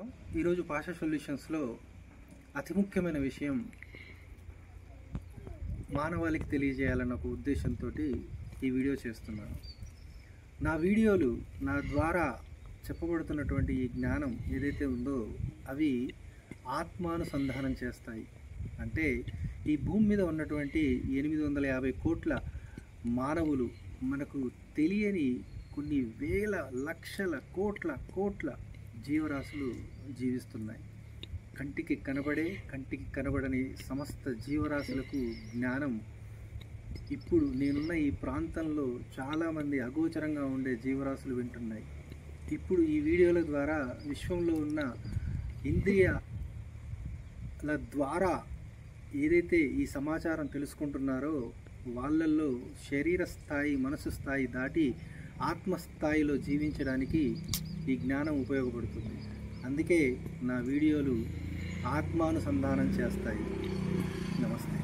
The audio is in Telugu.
నమస్కారం. ఈరోజు పాషా సొల్యూషన్స్లో అతి ముఖ్యమైన విషయం మానవాళికి తెలియజేయాలన్న ఒక ఉద్దేశంతో ఈ వీడియో చేస్తున్నాను. నా వీడియోలు నా ద్వారా చెప్పబడుతున్నటువంటి ఈ జ్ఞానం ఏదైతే ఉందో అవి ఆత్మానుసంధానం చేస్తాయి. అంటే ఈ భూమి మీద ఉన్నటువంటి 850 కోట్ల మానవులు మనకు తెలియని కొన్ని వేల లక్షల కోట్ల జీవరాశులు జీవిస్తున్నాయి. కంటికి కనబడని సమస్త జీవరాశులకు జ్ఞానం ఇప్పుడు నేనున్న ఈ ప్రాంతంలో చాలామంది అగోచరంగా ఉండే జీవరాశులు వింటున్నాయి. ఇప్పుడు ఈ వీడియోల ద్వారా విశ్వంలో ఉన్న ఇంద్రియాల ద్వారా ఏదైతే ఈ సమాచారం తెలుసుకుంటున్నారో వాళ్ళల్లో శరీర స్థాయి, మనసు స్థాయి దాటి ఆత్మస్థాయిలో జీవించడానికి ఈ జ్ఞానం ఉపయోగపడుతుంది. అందుకే నా వీడియోలు ఆత్మానుసంధానం చేస్తాయి. నమస్తే.